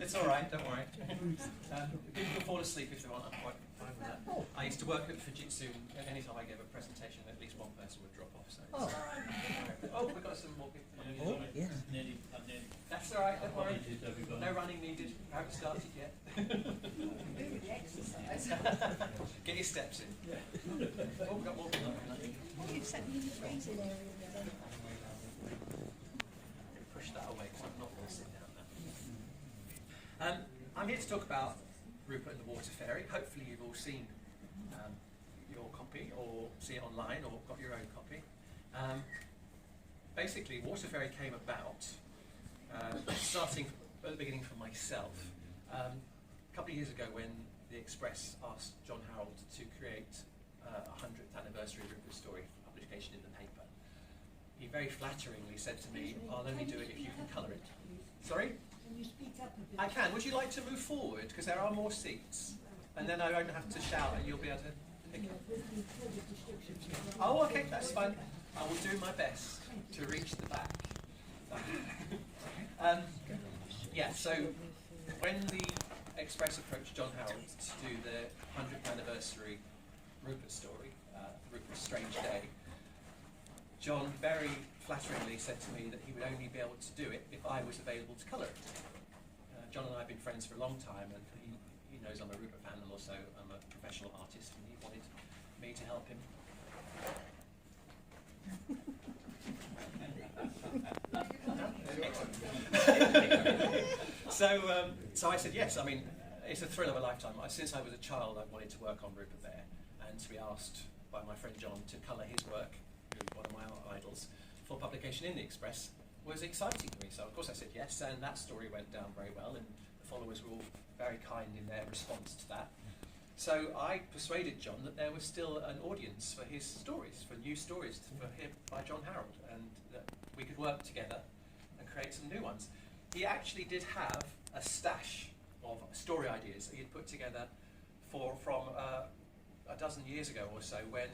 It's all right, don't worry. People can fall asleep if they want. I'm quite fine with that. I used to work at Fujitsu, and any time I gave a presentation, at least one person would drop off. So we've got some more people. Oh, yes. That's all right, don't worry. No running needed. I haven't started yet. Get your steps in. Oh, we've got more people. You've sent me the freezing area there. Push that away because I'm not going to sit down now. I'm here to talk about Rupert and the Water Fairy. Hopefully you've all seen your copy or see it online or got your own copy. Basically, Water Fairy came about starting at the beginning for myself. A couple of years ago when the Express asked John Harrold to create a 100th anniversary Rupert story for publication in the paper, he very flatteringly said to me, I'll only do it if you can colour it. Sorry? Can you speak up a bit? I can. Would you like to move forward? Because there are more seats. And then I won't have to shout and you'll be able to pick up. Oh, okay, that's fine. I will do my best to reach the back. So when the Express approached John Harrold to do the 100th anniversary Rupert story, Rupert's Strange Day, John very flatteringly said to me that he would only be able to do it if I was available to colour it. John and I have been friends for a long time, and he knows I'm a Rupert fan, and also I'm a professional artist, and he wanted me to help him. So I said yes. I mean, it's a thrill of a lifetime. Since I was a child, I've wanted to work on Rupert Bear, and to be asked by my friend John to colour his work, who's one of my idols, for publication in the Express was exciting to me. So of course I said yes, and that story went down very well, and the followers were all very kind in their response to that. So I persuaded John that there was still an audience for his stories, for new stories for him by John Harrold, and that we could work together and create some new ones. He actually did have a stash of story ideas that he had put together from a dozen years ago or so, when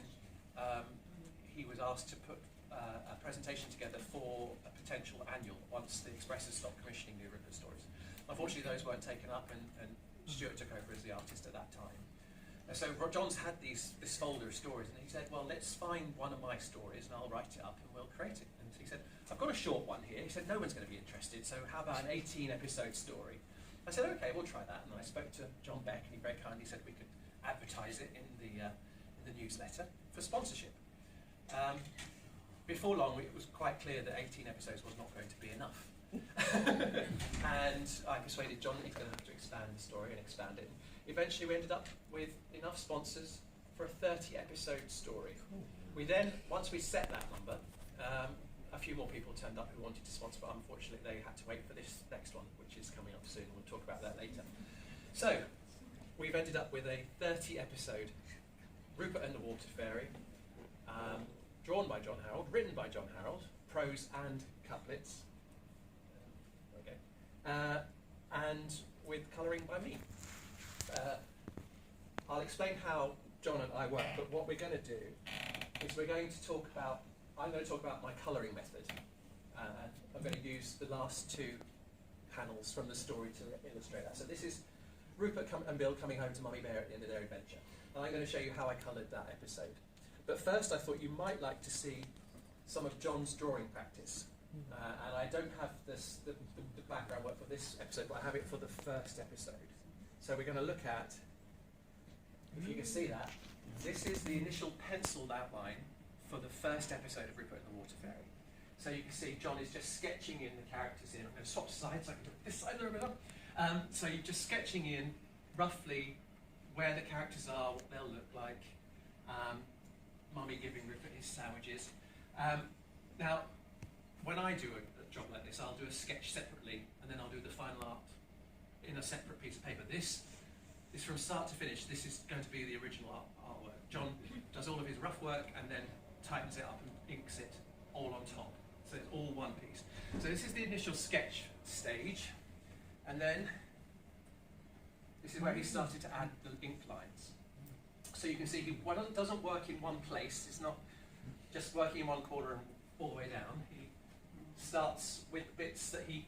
he was asked to put a presentation together for a potential annual once the Express had stopped commissioning new Rupert stories. Unfortunately, those weren't taken up, and Stuart took over as the artist at that time. And so John's had this folder of stories, and he said, well, let's find one of my stories and I'll write it up and we'll create it. And he said, I've got a short one here. He said, no one's going to be interested, so how about an 18-episode story? I said, okay, we'll try that. And I spoke to John Beck, and he very kindly said we could advertise it in the newsletter for sponsorship. Before long, it was quite clear that 18 episodes was not going to be enough. And I persuaded John that he's going to have to expand the story and expand it. Eventually we ended up with enough sponsors for a 30-episode story. We then, once we set that number, a few more people turned up who wanted to sponsor, but unfortunately they had to wait for this next one, which is coming up soon, and we'll talk about that later. So, we've ended up with a 30-episode Rupert and the Water Fairy, drawn by John Harrold, written by John Harrold, prose and couplets, and with colouring by me. I'll explain how John and I work, but what we're going to do is I'm going to talk about my colouring method. I'm going to use the last two panels from the story to illustrate that. So this is Rupert and Bill coming home to Mummy Bear at the end of their adventure. And I'm going to show you how I coloured that episode. But first I thought you might like to see some of John's drawing practice. And I don't have the background work for this episode, but I have it for the first episode. So we're going to look at, if you can see that, this is the initial penciled outline for the first episode of Rupert and the Water Fairy. So you can see John is just sketching in the characters in. I'm going to swap sides so I can do this side a little bit up. So you're just sketching in roughly where the characters are, what they'll look like. Mummy giving Rupert his sandwiches. Now, when I do a job like this, I'll do a sketch separately, and then I'll do the final art in a separate piece of paper. This from start to finish, this is going to be the original artwork. John does all of his rough work and then tightens it up and inks it all on top. So it's all one piece. So this is the initial sketch stage, and then this is where he started to add the ink lines. So you can see he doesn't work in one place. It's not just working in one corner and all the way down. He starts with bits that he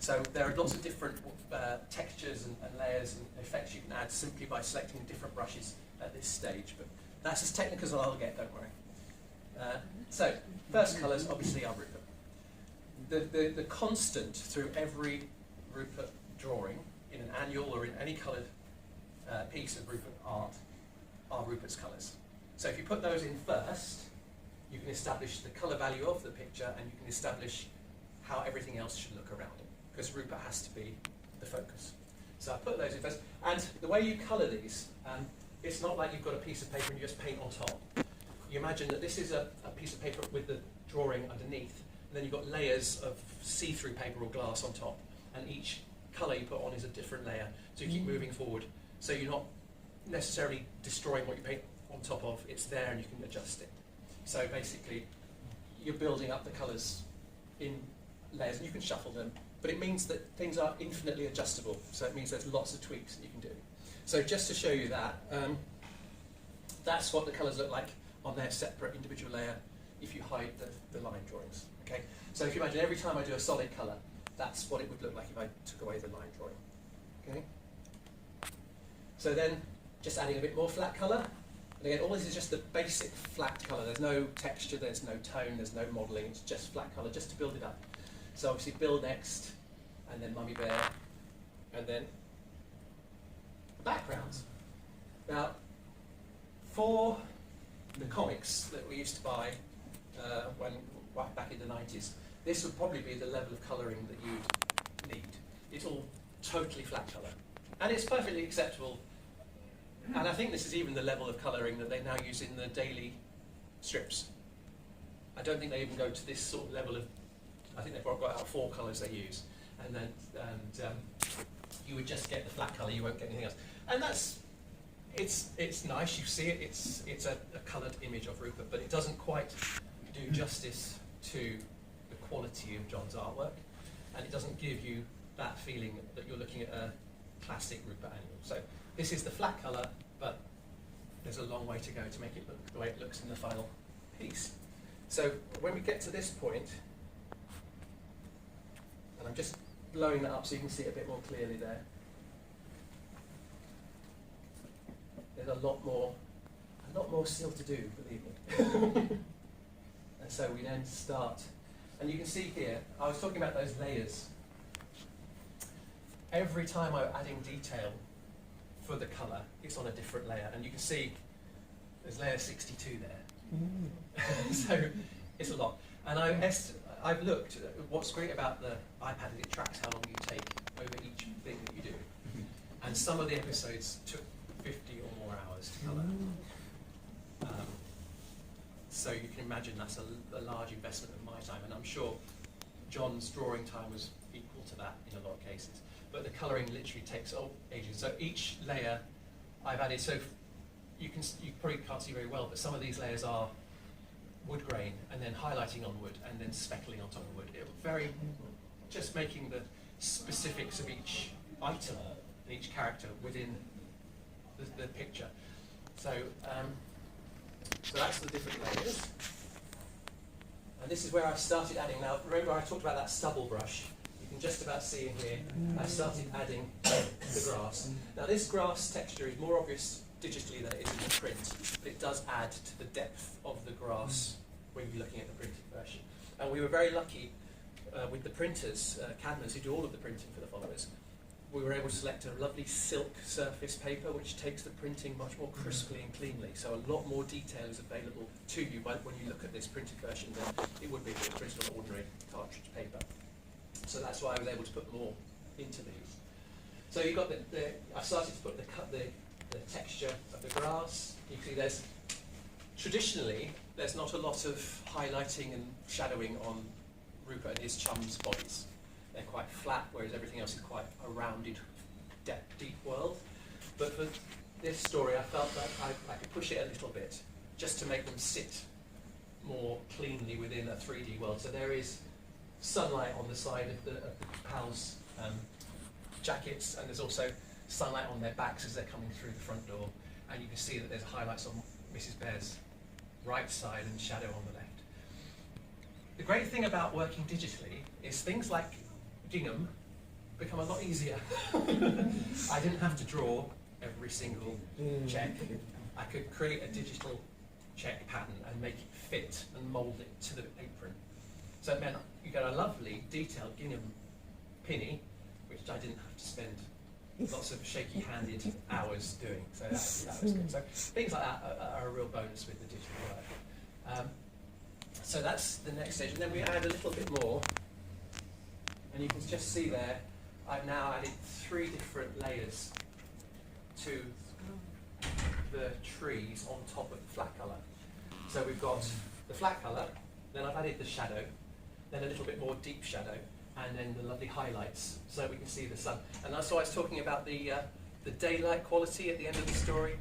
So there are lots of different textures and layers and effects you can add simply by selecting different brushes at this stage. But that's as technical as I'll get, don't worry. So first colours obviously are Rupert. The constant through every Rupert drawing in an annual or in any coloured piece of Rupert art are Rupert's colours. So if you put those in first, you can establish the colour value of the picture and you can establish how everything else should look around it, because Rupert has to be the focus. So I put those in first. And the way you colour these, it's not like you've got a piece of paper and you just paint on top. You imagine that this is a piece of paper with the drawing underneath, and then you've got layers of see-through paper or glass on top, and each colour you put on is a different layer. So you keep moving forward, so you're not necessarily destroying what you paint on top of. It's there and you can adjust it. So basically, you're building up the colours in layers, and you can shuffle them, but it means that things are infinitely adjustable. So it means there's lots of tweaks that you can do. So just to show you that, that's what the colours look like on their separate individual layer if you hide the line drawings. Okay. So if you imagine every time I do a solid colour, that's what it would look like if I took away the line drawing. Okay. So then, just adding a bit more flat colour. And again, all this is just the basic flat colour. There's no texture, there's no tone, there's no modelling. It's just flat colour, just to build it up. So obviously Bill next, and then Mummy Bear, and then the backgrounds. Now, for the comics that we used to buy back in the 90s, this would probably be the level of colouring that you'd need. It's all totally flat colour. And it's perfectly acceptable. And I think this is even the level of colouring that they now use in the daily strips. I don't think they even go to this sort of level of, I think they've got about 4 colours they use. And then you would just get the flat colour, you won't get anything else. And it's nice, you see it, it's a coloured image of Rupert, but it doesn't quite do justice to the quality of John's artwork, and it doesn't give you that feeling that you're looking at a classic Rupert annual. So this is the flat colour, but there's a long way to go to make it look the way it looks in the final piece. So when we get to this point, and I'm just blowing that up so you can see it a bit more clearly there. There's a lot more still to do, believe me. And so we then start, and you can see here, I was talking about those layers. Every time I'm adding detail for the colour, it's on a different layer, and you can see there's layer 62 there. So it's a lot. And I've looked, what's great about the iPad is it tracks how long you take over each thing that you do. And some of the episodes took 50 or more hours to colour. So you can imagine that's a large investment of my time, and I'm sure John's drawing time was equal to that in a lot of cases. But the colouring literally takes ages. So each layer I've added, so you probably can't see very well, but some of these layers are wood grain and then highlighting on wood and then speckling on top of wood. Just making the specifics of each item and each character within the picture. So that's the different layers. And this is where I started adding. Now, remember I talked about that stubble brush. You can just about see in here. I started adding the grass. Now, this grass texture is more obvious digitally than it is in the print, but it does add to the depth of the grass when you're looking at the printed version. And we were very lucky with the printers, Cadmans, who do all of the printing for the Followers. We were able to select a lovely silk surface paper which takes the printing much more crisply and cleanly. So a lot more detail is available to you when you look at this printed version than it would be if it was printed on ordinary cartridge paper. So that's why I was able to put more into these. So you got I started to put the texture of the grass. You can see traditionally there's not a lot of highlighting and shadowing on Rupert and his chums' bodies. They're quite flat, whereas everything else is quite a rounded, deep world. But for this story, I felt that I could push it a little bit, just to make them sit more cleanly within a 3D world. So there is sunlight on the side of the pals' jackets, and there's also sunlight on their backs as they're coming through the front door. And you can see that there's highlights on Mrs. Bear's right side and shadow on the left. The great thing about working digitally is things like gingham become a lot easier. I didn't have to draw every single check. I could create a digital check pattern and make it fit and mould it to the apron. So it meant you get a lovely detailed gingham pinny, which I didn't have to spend lots of shaky-handed hours doing. So that was good. So things like that are a real bonus with the digital work. So that's the next stage. And then we add a little bit more. And you can just see there, I've now added 3 different layers to the trees on top of the flat colour. So we've got the flat colour, then I've added the shadow, then a little bit more deep shadow, and then the lovely highlights, so we can see the sun. And that's why I was talking about the daylight quality at the end of the story.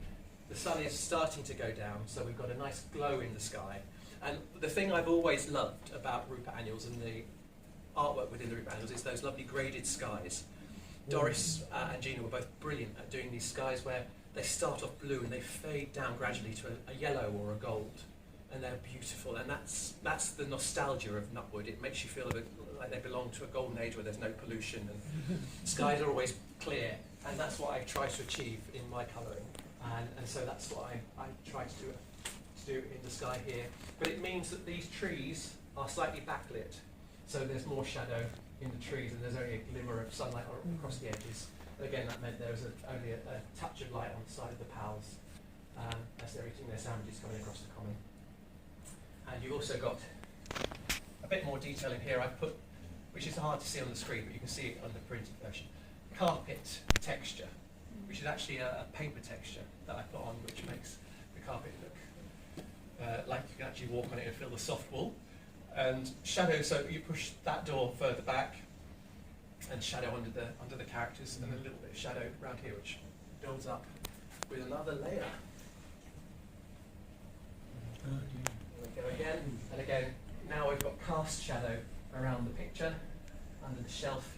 The sun is starting to go down, so we've got a nice glow in the sky. And the thing I've always loved about Rupert Annuals and the artwork within the Rupert Annuals is those lovely graded skies. Doris and Gina were both brilliant at doing these skies where they start off blue and they fade down gradually to a yellow or a gold. And they're beautiful, and that's the nostalgia of Nutwood. It makes you feel a bit like they belong to a golden age where there's no pollution and skies are always clear, and that's what I try to achieve in my colouring, and so that's what I try to do in the sky here. But it means that these trees are slightly backlit, so there's more shadow in the trees, and there's only a glimmer of sunlight across the edges. And again, that meant there was only a touch of light on the side of the pals as they're eating their sandwiches coming across the common. And you've also got a bit more detail in here I've put, which is hard to see on the screen, but you can see it on the printed version. Carpet texture, which is actually a paper texture that I put on, which makes the carpet look like you can actually walk on it and feel the soft wool. And shadow, so you push that door further back, and shadow under the characters, and a little bit of shadow around here, which builds up with another layer. Go again, and again, now we've got cast shadow around the picture, under the shelf,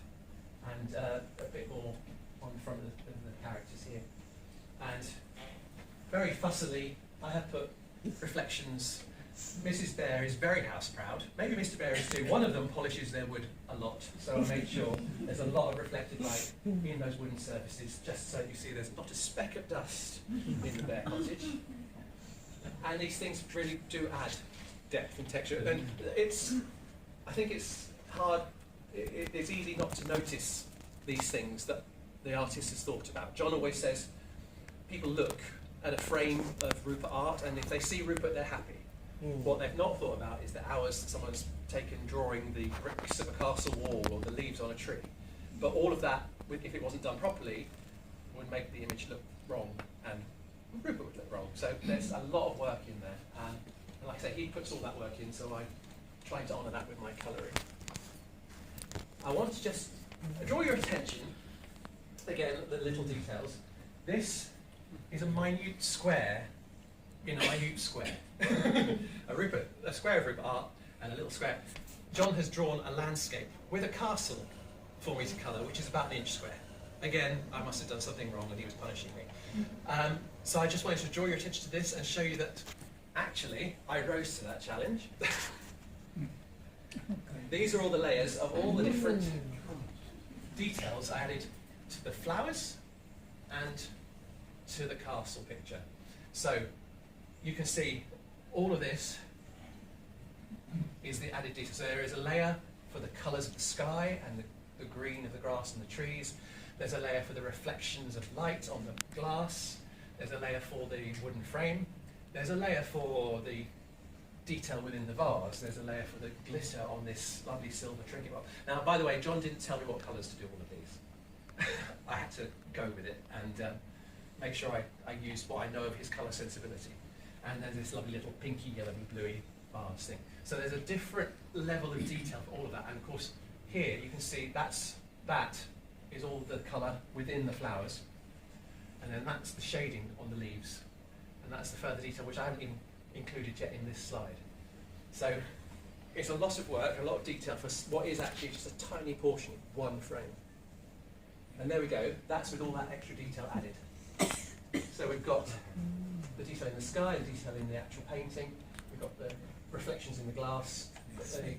and a bit more on the front of the characters here. And very fussily, I have put reflections. Mrs. Bear is very house proud. Maybe Mr. Bear is too. One of them polishes their wood a lot, so I made sure there's a lot of reflected light in those wooden surfaces, just so you see there's not a speck of dust in the Bear cottage. And these things really do add depth and texture. And I think it's hard, it's easy not to notice these things that the artist has thought about. John always says, people look at a frame of Rupert art, and if they see Rupert, they're happy. What they've not thought about is the hours that someone's taken drawing the bricks of a castle wall or the leaves on a tree. But all of that, if it wasn't done properly, would make the image look wrong, and Rupert would look wrong. So there's a lot of work in there, and like I say, he puts all that work in, so I'm trying to honour that with my colouring. I want to just draw your attention, again, the little details. This is a minute square in a minute square. A square of Rupert art and a little square. John has drawn a landscape with a castle for me to colour, which is about an inch square. Again, I must have done something wrong and he was punishing me. So I just wanted to draw your attention to this and show you that actually I rose to that challenge. These are all the layers of all the different details I added to the flowers and to the castle picture. So you can see all of this is the added detail. So there is a layer for the colours of the sky and the green of the grass and the trees. There's a layer for the reflections of light on the glass. There's a layer for the wooden frame. There's a layer for the detail within the vase. There's a layer for the glitter on this lovely silver trinket box. Now, by the way, John didn't tell me what colours to do all of these. I had to go with it and make sure I used what I know of his colour sensibility. And there's this lovely little pinky, yellowy, bluey vase thing. So there's a different level of detail for all of that. And of course, here you can see that is all the colour within the flowers. And then that's the shading on the leaves. And that's the further detail, which I haven't even included yet in this slide. So it's a lot of work, a lot of detail for what is actually just a tiny portion of one frame. And there we go, that's with all that extra detail added. So we've got the detail in the sky, the detail in the actual painting, we've got the reflections in the glass, we've got the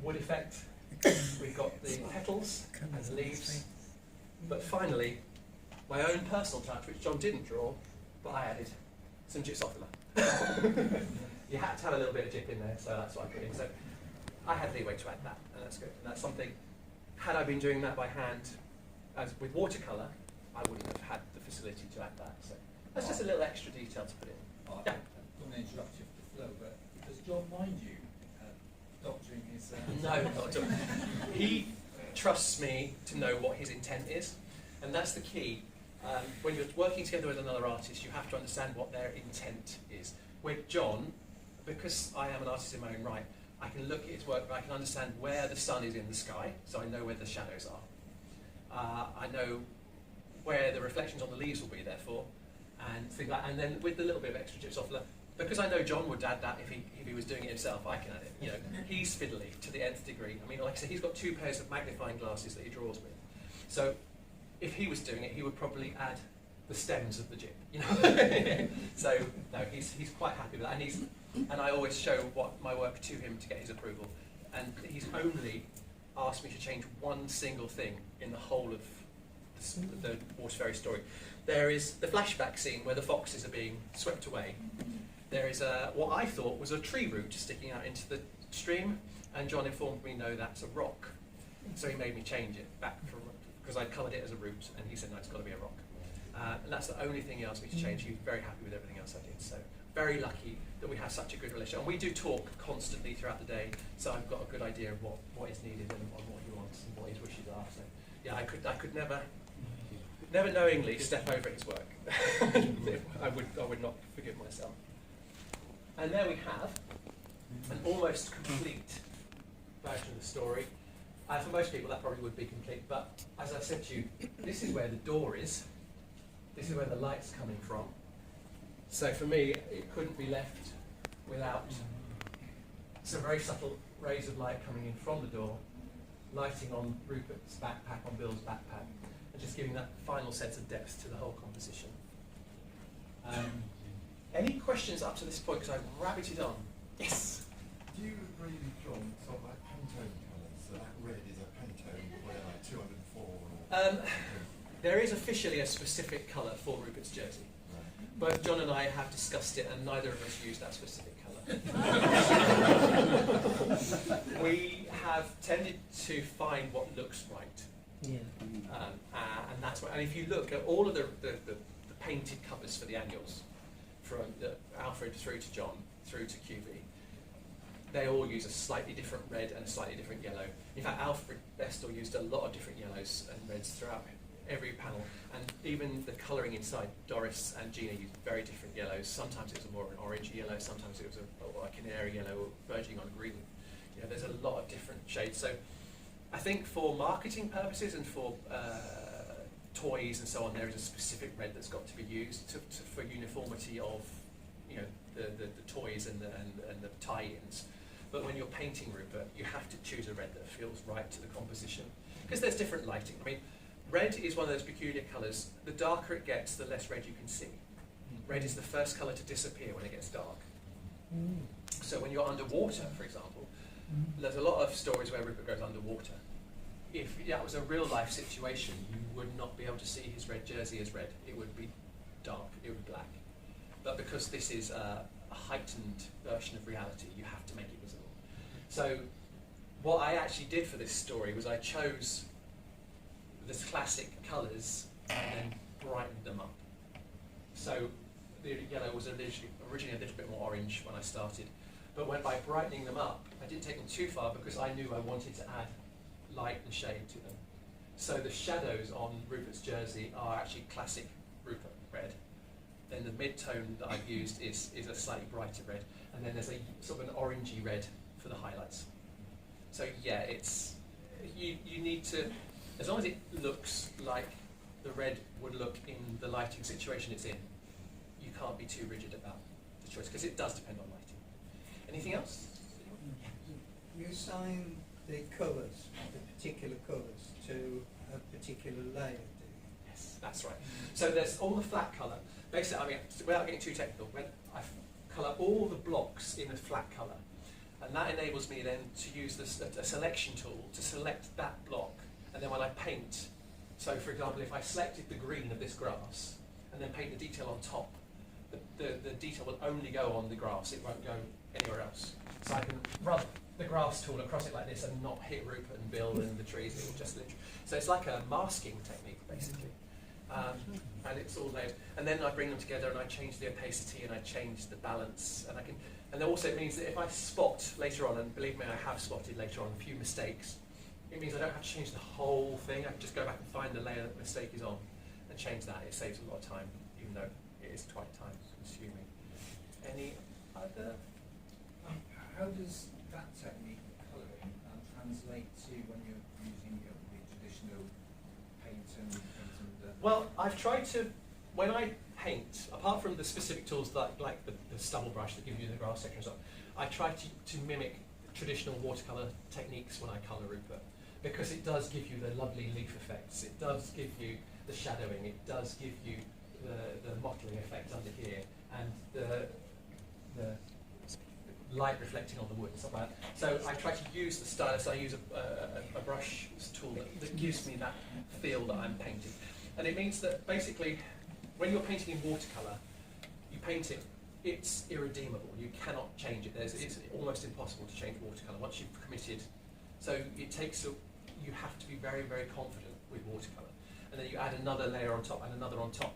wood effect, we've got the petals and the leaves, but finally, my own personal touch, which John didn't draw, but I added some gypsophila. You had to have a little bit of gyp in there, so that's what I put in. So I had leeway to add that, and that's good. And that's something, had I been doing that by hand, as with watercolour, I wouldn't have had the facility to add that. So that's just a little extra detail to put in. Oh, Yeah. I don't want to interrupt you for the flow, but does John mind you doctoring his... No, not at all. He trusts me to know what his intent is, and that's the key. When you're working together with another artist, you have to understand what their intent is. With John, because I am an artist in my own right, I can look at his work, I can understand where the sun is in the sky, so I know where the shadows are. I know where the reflections on the leaves will be, therefore, and things like. And then with the little bit of extra gypsophila, because I know John would add that if he was doing it himself, I can add it. You know, he's fiddly to the nth degree. I mean, like I said, he's got 2 pairs of magnifying glasses that he draws with. So if he was doing it, he would probably add the stems of the gyp. You know, so no, he's quite happy with that, and I always show my work to him to get his approval, and he's only asked me to change one single thing in the whole of the Waterfairy story. There is the flashback scene where the foxes are being swept away. There is what I thought was a tree root sticking out into the stream, and John informed me, no, that's a rock. So he made me change it back from, because I'd coloured it as a root, and he said, no, it's got to be a rock. And that's the only thing he asked me to change. He was very happy with everything else I did. So very lucky that we have such a good relationship. And we do talk constantly throughout the day, so I've got a good idea of what is needed and what he wants and what his wishes are. So yeah, I could never knowingly step over his work. I would not forgive myself. And there we have an almost complete version of the story. For most people that probably would be complete, but as I said to you, this is where the door is. This is where the light's coming from. So for me, it couldn't be left without some very subtle rays of light coming in from the door, lighting on Rupert's backpack, on Bill's backpack, and just giving that final sense of depth to the whole composition. Any questions up to this point, because I've rabbited on? Yes? Do you agree with John, sort of like Pantone colours, so that red is a Pantone, where like 204 or... There is officially a specific colour for Rupert's jersey. Right. Both John and I have discussed it, and neither of us use that specific colour. We have tended to find what looks right. Yeah. And that's what, and if you look at all of the painted covers for the annuals, from Alfred through to John, through to QV, they all use a slightly different red and a slightly different yellow. In fact, Alfred Bestel used a lot of different yellows and reds throughout every panel, and even the colouring inside, Doris and Gina used very different yellows. Sometimes it was more an orangey yellow, sometimes it was a canary yellow verging on green. You know, there's a lot of different shades. So I think for marketing purposes and for toys and so on, there is a specific red that's got to be used for uniformity of, you know, the toys and the tie-ins. But when you're painting Rupert, you have to choose a red that feels right to the composition, because there's different lighting. I mean, red is one of those peculiar colours. The darker it gets, the less red you can see. Red is the first colour to disappear when it gets dark. So when you're underwater, for example, there's a lot of stories where Rupert goes underwater. If that was a real life situation, you would not be able to see his red jersey as red. It would be dark, it would be black. But because this is a heightened version of reality, you have to make it visible. So what I actually did for this story was I chose the classic colours and then brightened them up. So the yellow was originally a little bit more orange when I started, but by brightening them up, I didn't take them too far because I knew I wanted to add light and shade to them. So the shadows on Rupert's jersey are actually classic Rupert red. Then the mid-tone that I've used is a slightly brighter red, and then there's a sort of an orangey red for the highlights. So yeah, it's you need to, as long as it looks like the red would look in the lighting situation it's in, you can't be too rigid about the choice, because it does depend on lighting. Anything else? You assign the colours, the particular colours, to a particular layer, do you? Yes, that's right. So there's all the flat colour. Basically, I mean, without getting too technical, when I colour all the blocks in a flat colour, and And that enables me then to use a selection tool to select that block. And then when I paint, so for example, if I selected the green of this grass and then paint the detail on top, the detail will only go on the grass, it won't go anywhere else. So I can run the grass tool across it like this and not hit Rupert and Bill and the trees, it will just literally. So it's like a masking technique, basically. And it's all layered. And then I bring them together and I change the opacity and I change the balance. And then also it means that if I spot later on, and believe me, I have spotted later on a few mistakes, it means I don't have to change the whole thing. I can just go back and find the layer that the mistake is on and change that. It saves a lot of time, even though it is quite time consuming. Any other? How does that technique of colouring translate to when you're using the traditional paint and Well, I've tried to, when I paint, apart from the specific tools like the stubble brush that give you the grass texture and stuff, I try to mimic traditional watercolour techniques when I colour Rupert, because it does give you the lovely leaf effects, it does give you the shadowing, it does give you the mottling effect under here, and the light reflecting on the wood and stuff like that. So I try to use the stylus, I use a brush tool that gives me that feel that I'm painting. And it means that basically, when you're painting in watercolour, you paint it, it's irredeemable. You cannot change it. It's almost impossible to change watercolour once you've committed. So it takes, you have to be very, very confident with watercolour. And then you add another layer on top and another on top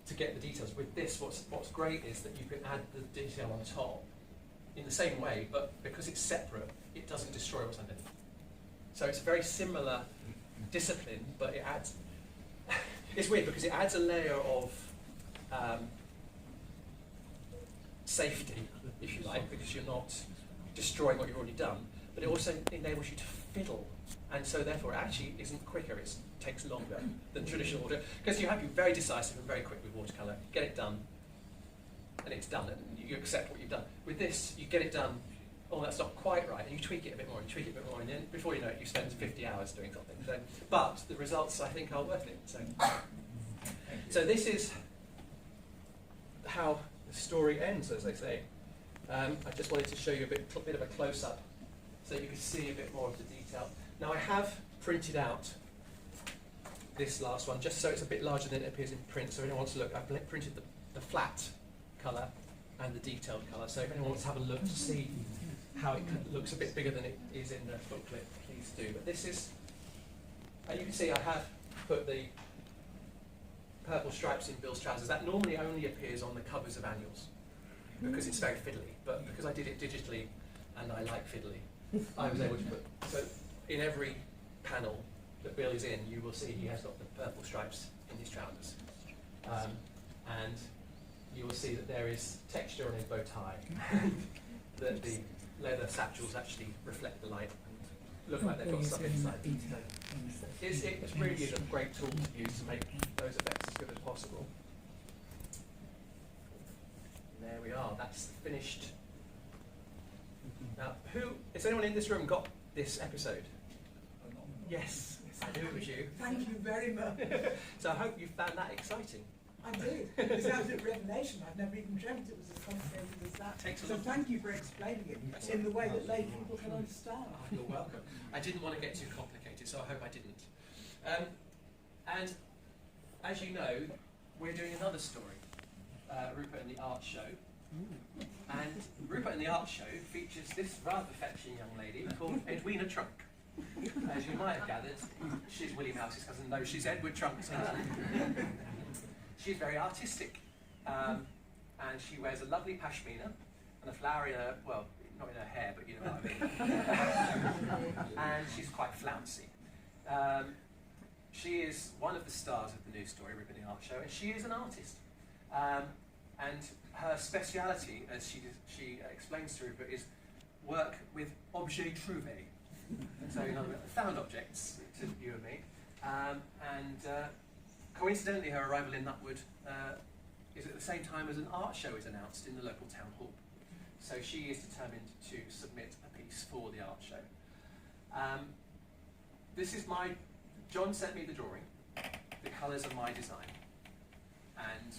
to get the details. With this, what's great is that you can add the detail on top in the same way, but because it's separate, it doesn't destroy what's underneath. So it's a very similar discipline, but it adds, it's weird because it adds a layer of safety, if you like, because you're not destroying what you've already done, but it also enables you to fiddle, and so therefore it actually isn't quicker, it takes longer than traditional water, because you have to be very decisive and very quick with watercolour, get it done, and it's done, and you accept what you've done. With this, you get it done, oh, that's not quite right, and you tweak it a bit more, and you tweak it a bit more, and then before you know it, you spend 50 hours doing something. So, but the results, I think, are worth it. So this is how the story ends, as they say. I just wanted to show you a bit of a close-up, so you can see a bit more of the detail. Now, I have printed out this last one, just so it's a bit larger than it appears in print, so if anyone wants to look, I've printed the flat colour and the detailed colour, so if anyone wants to have a look to see how it looks a bit bigger than it is in the booklet, please do. But this is, you can see I have put the purple stripes in Bill's trousers. That normally only appears on the covers of annuals, because it's very fiddly, but because I did it digitally and I like fiddly, I was able to put, so in every panel that Bill is in, you will see he has got the purple stripes in his trousers. And you will see that there is texture on his bow tie, that the leather satchels actually reflect the light and look like they've got stuff inside. It really is a great tool to use to make those effects as good as possible. And there we are, that's finished. Now, has anyone in this room got this episode? Yes, I knew it was you. Thank you very much. So I hope you found that exciting. I did. It was out of revelation. I'd never even dreamt it was as complicated as that. So thank you for explaining it in the way that lay people can understand. Oh, you're welcome. I didn't want to get too complicated, so I hope I didn't. And as you know, we're doing another story, Rupert and the Art Show. And Rupert and the Art Show features this rather fetching young lady called Edwina Trunk. As you might have gathered, she's William House's cousin. No, she's Edward Trunk's cousin. She's very artistic, and she wears a lovely pashmina and a flower in her, well, not in her hair, but you know what I mean. And she's quite flouncy. She is one of the stars of the news story, Rupert and the Art Show, and she is an artist. And her speciality, as she explains to Rupert, is work with objets trouvés. So, in other words, found objects to you and me. Coincidentally, her arrival in Nutwood is at the same time as an art show is announced in the local town hall. So she is determined to submit a piece for the art show. This is John sent me the drawing, the colours are my design. And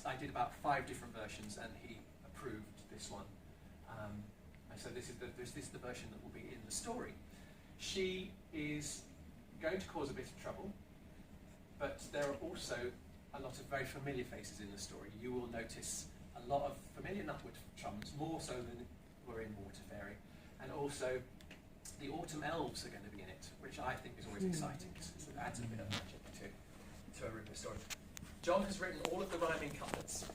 I did about 5 different versions and he approved this one. And so this is the version that will be in the story. She is going to cause a bit of trouble, but there are also a lot of very familiar faces in the story. You will notice a lot of familiar Nutwood chums, more so than were in Water Fairy, and also the autumn elves are going to be in it, which I think is always exciting because it adds a bit of magic to a Rupert story. John has written all of the rhyming couplets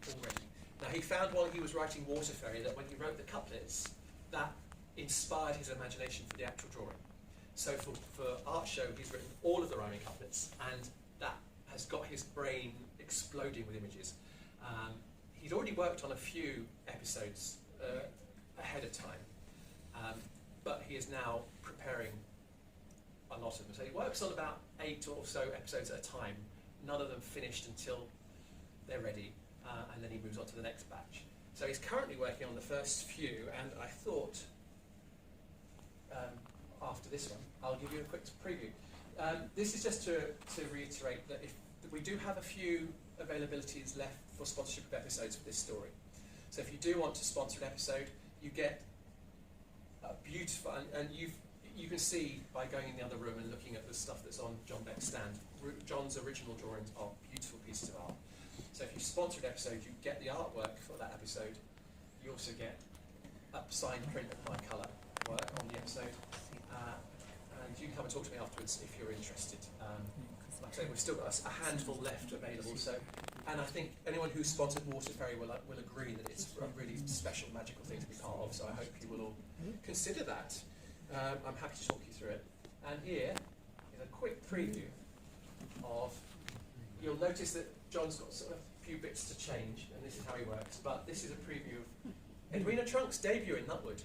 already. Now he found while he was writing Water Fairy that when he wrote the couplets, that inspired his imagination for the actual drawing. So for Art Show, he's written all of the rhyming couplets, and that has got his brain exploding with images. He's already worked on a few episodes ahead of time, but he is now preparing a lot of them. So he works on about 8 or so episodes at a time, none of them finished until they're ready, and then he moves on to the next batch. So he's currently working on the first few, and I thought after this one, I'll give you a quick preview. This is just to reiterate that if we do have a few availabilities left for sponsorship of episodes for this story. So if you do want to sponsor an episode, you get a beautiful, and you can see by going in the other room and looking at the stuff that's on John Beck's stand, John's original drawings are beautiful pieces of art. So if you sponsor an episode, you get the artwork for that episode. You also get a signed print of my colour work on the episode. And you can come and talk to me afterwards if you're interested. Like I say, we've still got a handful left available. So, and I think anyone who's sponsored Water Fairy will agree that it's a really special, magical thing to be part of. So I hope you will all consider that. I'm happy to talk you through it. And here is a quick preview of. You'll notice that John's got sort of a few bits to change, and this is how he works. But this is a preview of Edwina Trunk's debut in Nutwood.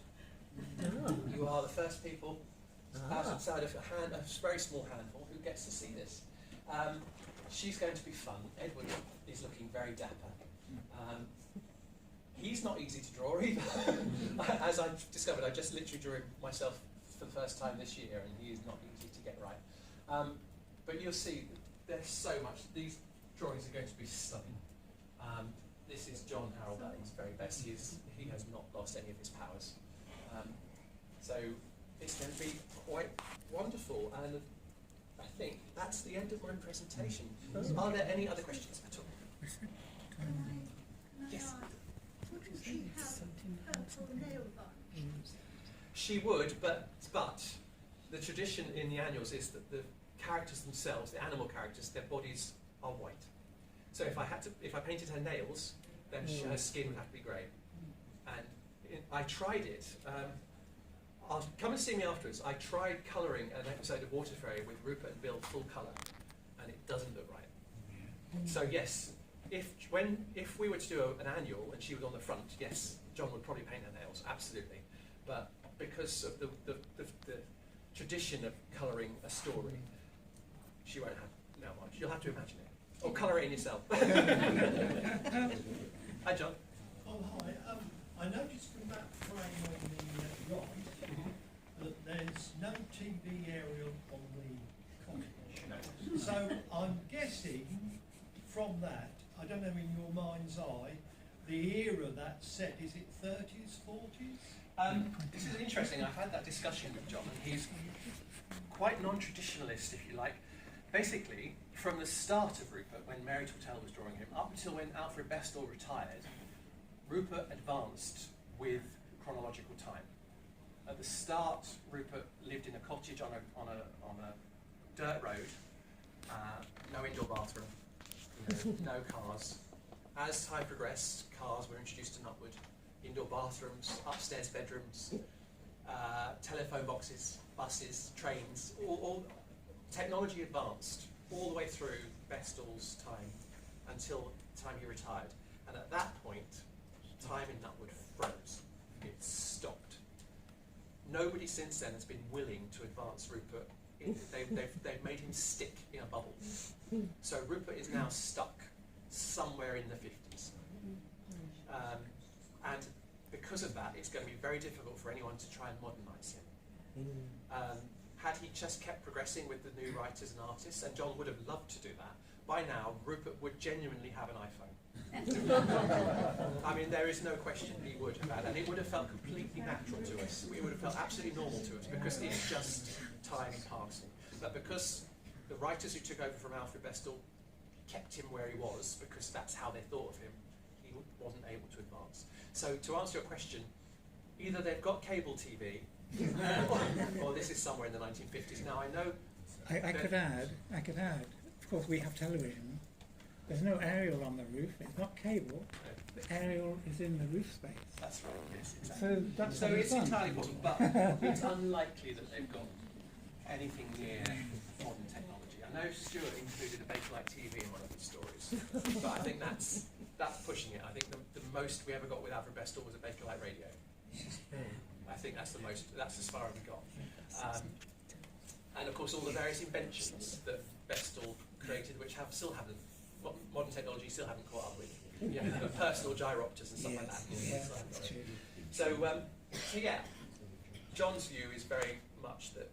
You are the first people outside of a very small handful who gets to see this. She's going to be fun. Edward is looking very dapper. He's not easy to draw either. As I've discovered, I just literally drew him myself for the first time this year, and he is not easy to get right. But you'll see, there's so much. These drawings are going to be stunning. This is John Harrold at his very best. He has not lost any of his powers. So it's going to be quite wonderful, and I think that's the end of my presentation. Are there any other questions at all? Yes. Wouldn't she have purple nail varnish? She would, but the tradition in the annuals is that the characters themselves, the animal characters, their bodies are white. So if I painted her nails, then her skin would have to be grey. And I tried it. Come and see me afterwards. I tried colouring an episode of Water Fairy with Rupert and Bill full colour, and it doesn't look right. So yes, if we were to do an annual and she was on the front, yes, John would probably paint her nails, absolutely. But because of the tradition of colouring a story, she won't have nail varnish. You'll have to imagine it. Or colour it in yourself. Hi, John. Oh, hi. I noticed from that frame on the right that there's no TV aerial on the cottage. So I'm guessing from that, I don't know in your mind's eye, the era that's set, is it 30s, 40s? This is interesting. I've had that discussion with John, and he's quite non-traditionalist, if you like. Basically, from the start of Rupert, when Mary Tortel was drawing him, up until when Alfred Bestall retired, Rupert advanced with chronological time. At the start, Rupert lived in a cottage on a dirt road, no indoor bathroom, no cars. As time progressed, cars were introduced to Nutwood, indoor bathrooms, upstairs bedrooms, telephone boxes, buses, trains, all technology advanced all the way through Bestall's time until the time he retired. And at that point, time in Nutwood froze. It stopped. Nobody since then has been willing to advance Rupert. They've made him stick in a bubble. So Rupert is now stuck somewhere in the 50s. And because of that, it's going to be very difficult for anyone to try and modernise him. Had he just kept progressing with the new writers and artists, and John would have loved to do that, by now Rupert would genuinely have an iPhone. I mean, there is no question he would have had, and it would have felt completely natural to us. It would have felt absolutely normal to us because it's just time passing. But because the writers who took over from Alfred Bestall kept him where he was because that's how they thought of him, he wasn't able to advance. So to answer your question, either they've got cable TV or this is somewhere in the 1950s. Now I know I could add, of course we have television. There's no aerial on the roof, it's not cable. The aerial is in the roof space. that's right, yes, exactly. So that's So it's fun. entirely possible, but it's unlikely that they've got anything near modern technology. I know Stuart included a Bakelite TV in one of his stories, but I think that's pushing it. I think the most we ever got with Alfred Bestall was a Bakelite radio. I think that's as far as we got. And of course all the various inventions that Bestall created, which modern technology still haven't caught up with. You know, the personal gyropters and stuff like that. Yes, that's true. So yeah, John's view is very much that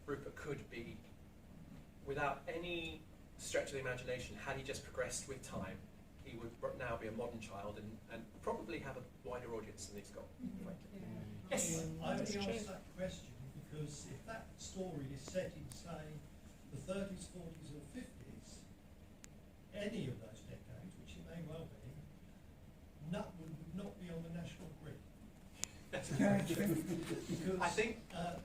Rupert could be, without any stretch of the imagination, had he just progressed with time, he would now be a modern child and probably have a wider audience than he's got. Yes? I only asked that question because if that story is set in, say, the 30s, 40s or 50s, any of those decades, which it may well be, Nutwood would not be on the national grid. Because I think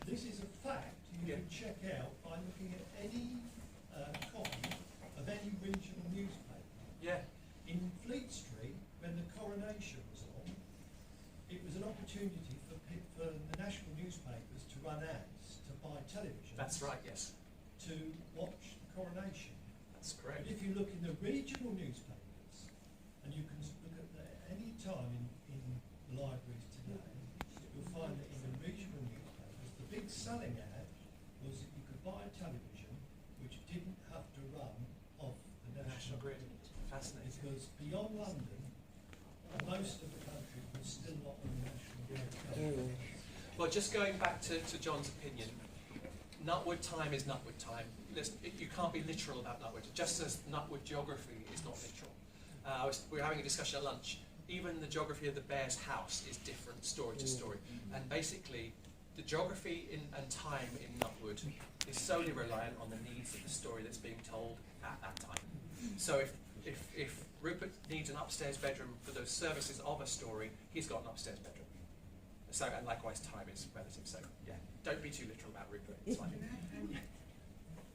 this is a fact you can check out by looking at any copy of any regional newspaper. yeah. In Fleet Street, when the coronation was on, it was an opportunity for the national newspapers to run ads, to buy television. That's right, yes. To watch the coronation. That's But correct. if you look in the regional newspapers, and you can look at any time in the libraries today, you'll find that in the regional newspapers, the big selling ad was that you could buy a television which didn't have to run off the national grid. Fascinating. Because beyond London, most of the country was still not on the national grid. Well, just going back to John's opinion, Nutwood time is Nutwood time. You can't be literal about Nutwood, just as Nutwood geography is not literal. We were having a discussion at lunch. Even the geography of the Bear's house is different story to story. And basically, the geography and time in Nutwood is solely reliant on the needs of the story that's being told at that time. So if Rupert needs an upstairs bedroom for the services of a story, he's got an upstairs bedroom. So, and likewise time is relative, so yeah, don't be too literal about Rupert, it's fine.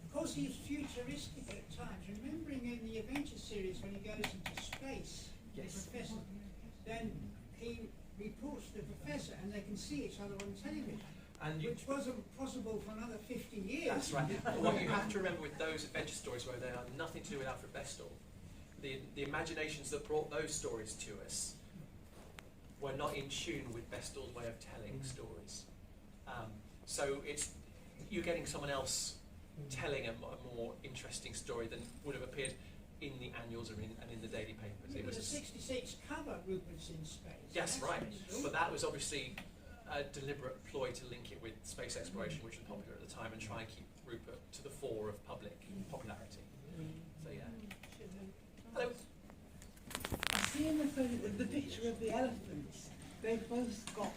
Of course, he's futuristic at times. Remembering in the Adventure series when he goes into space, Yes. the professor, then he reports to the professor and they can see each other on television, And which wasn't possible for another 50 years. that's right. But what you have to remember with those adventure stories where they have nothing to do with Alfred Bestall, the imaginations that brought those stories to us were not in tune with Bestall's way of telling stories. So you're getting someone else telling a more interesting story than would have appeared in the annuals and in the daily papers. It But was the 66 cover, Rupert's in space. yes, That's right. pretty But that was obviously a deliberate ploy to link it with space exploration, which was popular at the time, and try and keep Rupert to the fore of public popularity. So yeah. Hello. I see in the picture of the elephants, they've both got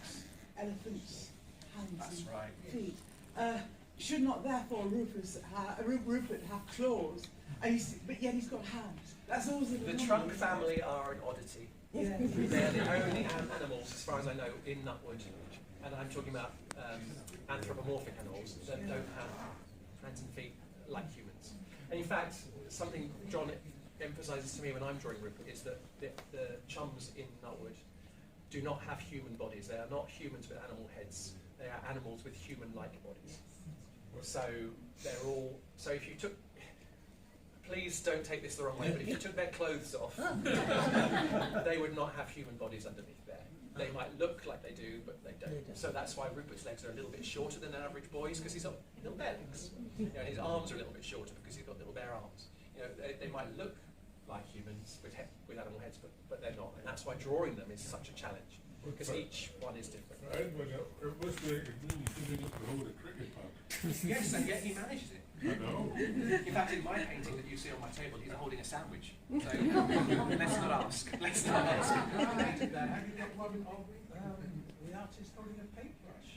elephants' hands That's and right. feet. Should not therefore Rupert have claws, but yet he's got hands? That's always The trunk family are an oddity. Yeah. They're the only animals, as far as I know, in Nutwood, and I'm talking about anthropomorphic animals that don't have hands and feet like humans. And in fact, something John emphasises to me when I'm drawing Rupert is that the chums in Nutwood do not have human bodies. They are not humans with animal heads. They are animals with human-like bodies. So they're all. So if you took, please don't take this the wrong way, but if you took their clothes off, they would not have human bodies underneath there. They might look like they do, but they don't. So that's why Rupert's legs are a little bit shorter than an average boy's, because he's got little bare legs. You know, and his arms are a little bit shorter because he's got little bare arms. You know, they might look like humans with animal heads, but they're not. And that's why drawing them is such a challenge, because each one is different. It must be really difficult to hold a cricket puck. Yes, and yet he manages it. In fact, in my painting that you see on my table, he's holding a sandwich. So let's not ask. Let's not ask. Have you got one of the artist holding a paintbrush?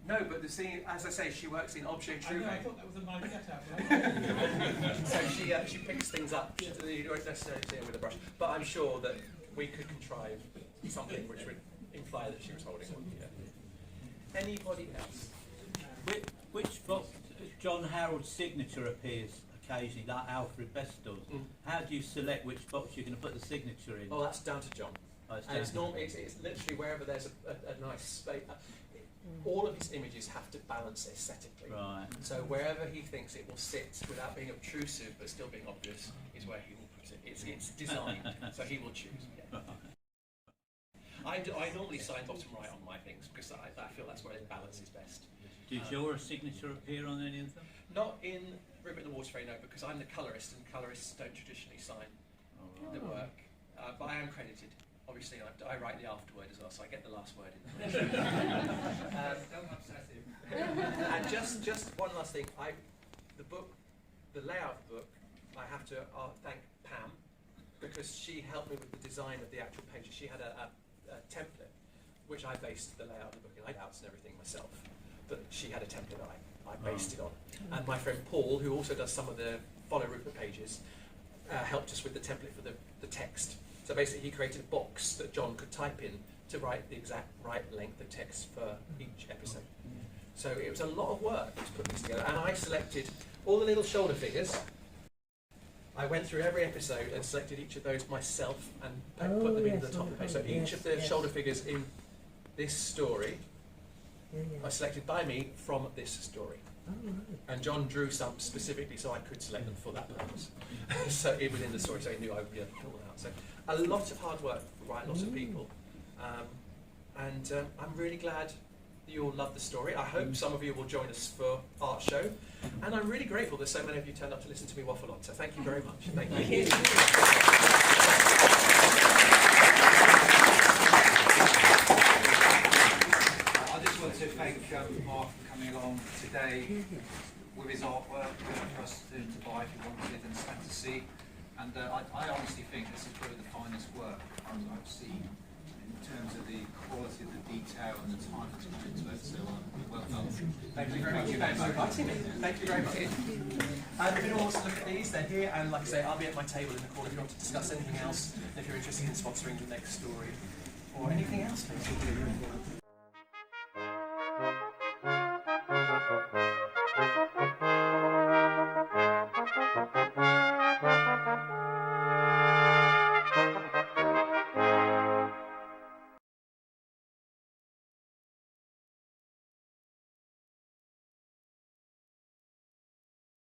No, but the thing, as I say, she works in objet I know, I trouvé. thought that was a nice get-out. So she picks things up. You won't necessarily see her with a brush, but I'm sure that we could contrive something which would imply that she was holding one. Yeah. Anybody else? Which box, John Harrold's signature appears occasionally, like Alfred Best does. How do you select which box you're going to put the signature in? Oh, that's down to John. Oh, it's And it's down to- normally it's literally wherever there's a nice space. All of his images have to balance aesthetically. Right. So wherever he thinks it will sit without being obtrusive but still being obvious is where he will put it. It's designed, so he will choose. Yeah. I normally sign bottom right on my things because I feel that's where the balance is best. Does your signature appear on any of them? Not in Rupert the Waterfrey, no, because I'm the colorist and colorists don't traditionally sign the work. But I am credited. Obviously, I write the afterword as well, so I get the last word in. Don't upset him. And just one last thing. The layout of the book, I have to thank Pam, because she helped me with the design of the actual pages. She had a template, which I based the layout of the book in, layouts and everything myself. But she had a template that I based it on. And my friend Paul, who also does some of the Follow Rupert pages, helped us with the template for the text. So basically he created a box that John could type in to write the exact right length of text for each episode. So it was a lot of work to put this together. And I selected all the little shoulder figures. I went through every episode and selected each of those myself and put them in the top of the page. So each of the shoulder figures in this story are selected by me from this story. And John drew some specifically so I could select them for that purpose. So within the story, so he knew I would be able to pull them out. So a lot of hard work by lots of people. And I'm really glad that you all love the story. I hope some of you will join us for art show. And I'm really grateful that so many of you turned up to listen to me waffle on. So thank you very much. Thank you. I just want to thank Mark for coming along today with his artwork for us to buy if you wanted and to see. And I honestly think this is probably the finest work I've seen in terms of the quality of the detail and the time that's gone into it. So well done. Thank you very much. Thanks for inviting me. Thank you very much. And if anyone wants to look at these, they're here. And like I say, I'll be at my table in the corner if you want to discuss anything else. If you're interested in sponsoring the next story or anything else, please.